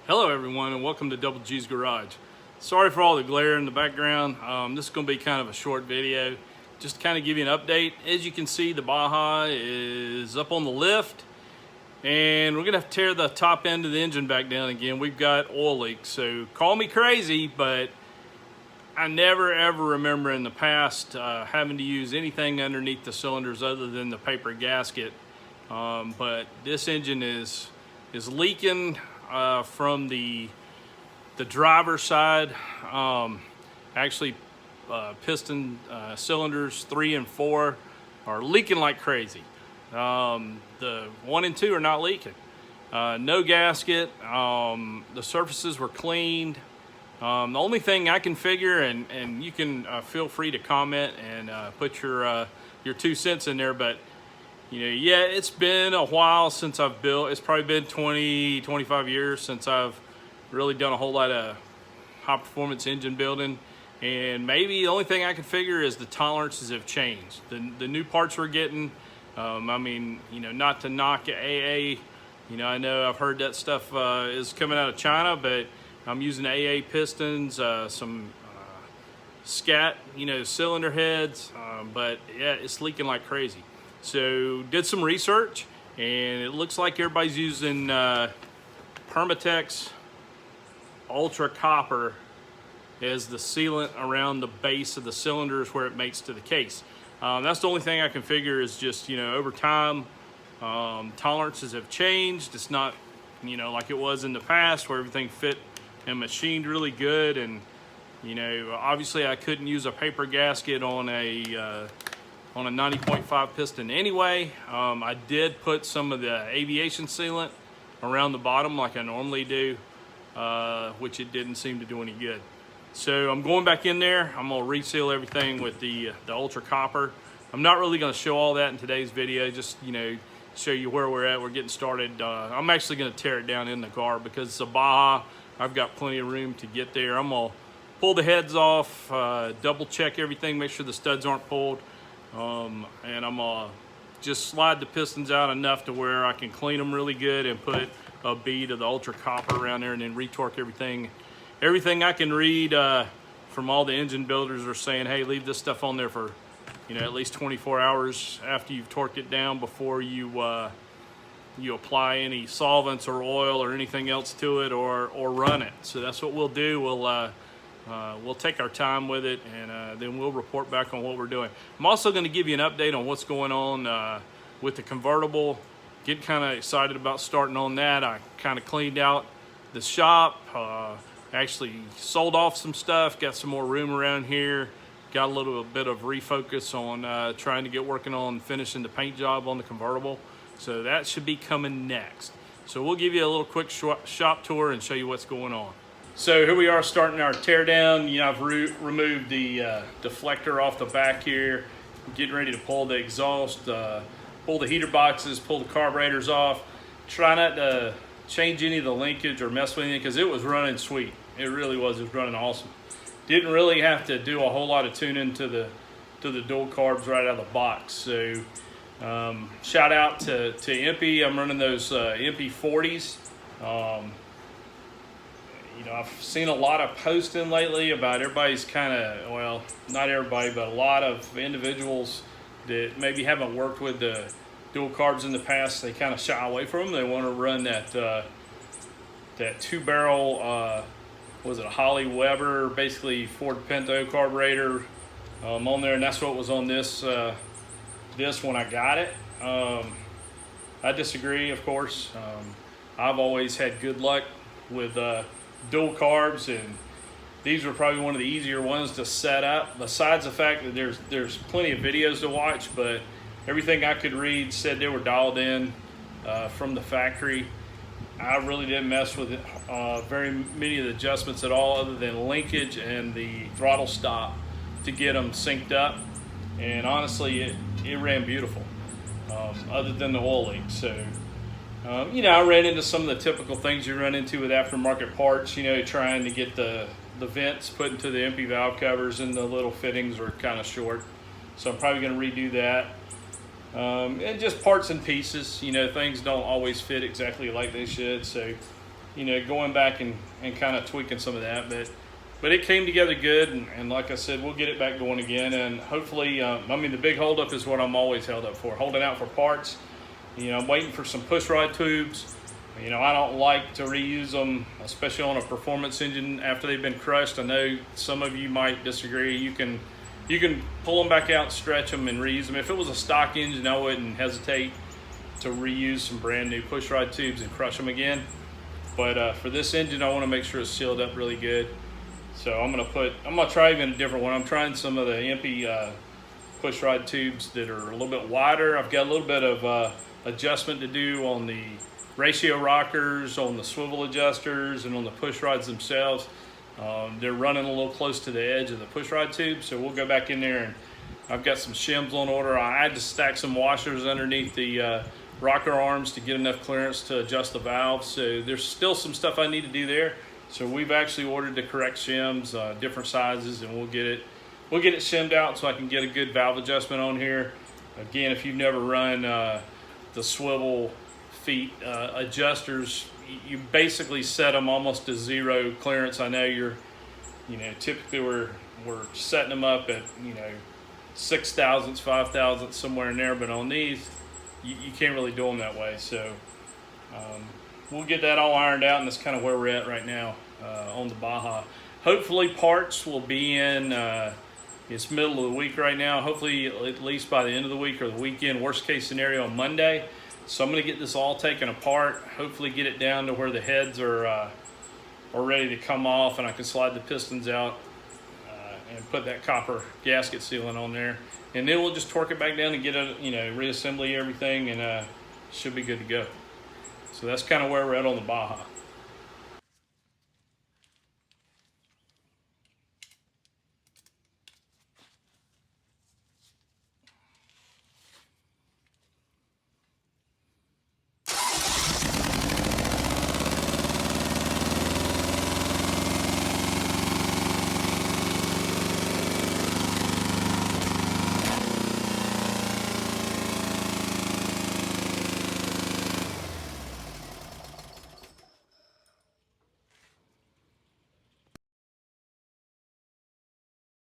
Hello everyone and welcome to Double G's Garage. Sorry for all the glare in the background. This is going to be kind of a short video. Just to kind of give you an update. As you can see, the Baja is up on the lift and we're going to have to tear the top end of the engine back down again. We've got oil leaks, so call me crazy, but I never ever remember in the past having to use anything underneath the cylinders other than the paper gasket. But this engine is leaking from the driver's side. Actually, piston cylinders 3 and 4 are leaking like crazy. The 1 and 2 are not leaking. No gasket. The surfaces were cleaned. The only thing I can figure, and you can feel free to comment and put your 2 cents in there, but yeah, it's been a while since I've built. It's probably been 20-25 years since I've really done a whole lot of high performance engine building, and maybe the only thing I can figure is the tolerances have changed. The new parts we're getting, I mean, not to knock AA, I know I've heard that stuff is coming out of China, but I'm using AA pistons, some scat, cylinder heads, but yeah, it's leaking like crazy. So did some research, and it looks like everybody's using Permatex Ultra Copper as the sealant around the base of the cylinders where it mates to the case. That's the only thing I can figure is just, over time, tolerances have changed. It's not, like it was in the past where everything fit and machined really good. And, obviously I couldn't use a paper gasket on a 90.5 piston anyway. I did put some of the aviation sealant around the bottom like I normally do, which it didn't seem to do any good. So I'm going back in there. I'm gonna reseal everything with the Ultra Copper. I'm not really gonna show all that in today's video, just show you where we're at. We're getting started. I'm actually gonna tear it down in the car because it's a Baja. I've got plenty of room to get there. I'm gonna pull the heads off, double check everything, make sure the studs aren't pulled. And I'm gonna just slide the pistons out enough to where I can clean them really good and put a bead of the Ultra Copper around there and then retorque everything. Everything I can read from all the engine builders are saying, hey, leave this stuff on there for at least 24 hours after you've torqued it down before you apply any solvents or oil or anything else to it or run it. So that's what we'll do. We'll take our time with it, and then we'll report back on what we're doing. I'm also going to give you an update on what's going on with the convertible. Getting kind of excited about starting on that. I kind of cleaned out the shop, actually sold off some stuff, got some more room around here, got a little bit of refocus on trying to get working on finishing the paint job on the convertible. So that should be coming next. So we'll give you a little quick shop tour and show you what's going on. So here we are starting our tear down. I've removed the deflector off the back here, getting ready to pull the exhaust, pull the heater boxes, pull the carburetors off. Try not to change any of the linkage or mess with anything because it was running sweet. It really was. It was running awesome. Didn't really have to do a whole lot of tuning to the dual carbs right out of the box. So shout out to Impy. I'm running those Impy 40s. I've seen a lot of posting lately about everybody's kind of, well, not everybody, but a lot of individuals that maybe haven't worked with the dual carbs in the past. They kind of shy away from them. They want to run that 2-barrel, was it a Holly Weber, basically Ford Pinto carburetor on there, and that's what was on this when I got it. I disagree, of course. I've always had good luck with dual carbs, and these were probably one of the easier ones to set up, besides the fact that there's plenty of videos to watch, but everything I could read said they were dialed in from the factory. I really didn't mess with very many of the adjustments at all, other than linkage and the throttle stop to get them synced up, and honestly it ran beautiful, other than the oil leak. So I ran into some of the typical things you run into with aftermarket parts, trying to get the vents put into the empty valve covers, and the little fittings are kind of short. So I'm probably going to redo that. And just parts and pieces, things don't always fit exactly like they should. So going back and kind of tweaking some of that. But it came together good, and like I said, we'll get it back going again. And hopefully, the big holdup is what I'm always held up for, holding out for parts. I'm waiting for some push rod tubes. I don't like to reuse them, especially on a performance engine after they've been crushed. I know some of you might disagree. You can pull them back out, stretch them, and reuse them. If it was a stock engine, I wouldn't hesitate to reuse some brand new push rod tubes and crush them again. But for this engine, I want to make sure it's sealed up really good. So I'm gonna try even a different one. I'm trying some of the EMPI push rod tubes that are a little bit wider. I've got a little bit of adjustment to do on the ratio rockers, on the swivel adjusters, and on the push rods themselves. They're running a little close to the edge of the push rod tube, so we'll go back in there, and I've got some shims on order. I had to stack some washers underneath the rocker arms to get enough clearance to adjust the valves. So there's still some stuff I need to do there. So we've actually ordered the correct shims, different sizes, and we'll get it shimmed out so I can get a good valve adjustment on here. Again, if you've never run the swivel feet adjusters, you basically set them almost to zero clearance. I know typically we're setting them up at 6 thousandths, 5 thousandths, somewhere in there, but on these you can't really do them that way. So we'll get that all ironed out, and that's kind of where we're at right now on the Baja. Hopefully parts will be in, it's middle of the week right now, hopefully at least by the end of the week or the weekend, worst case scenario on Monday. So I'm going to get this all taken apart, hopefully get it down to where the heads are ready to come off, and I can slide the pistons out and put that copper gasket sealant on there. And then we'll just torque it back down and get it, reassembly everything, and should be good to go. So that's kind of where we're at on the Baja.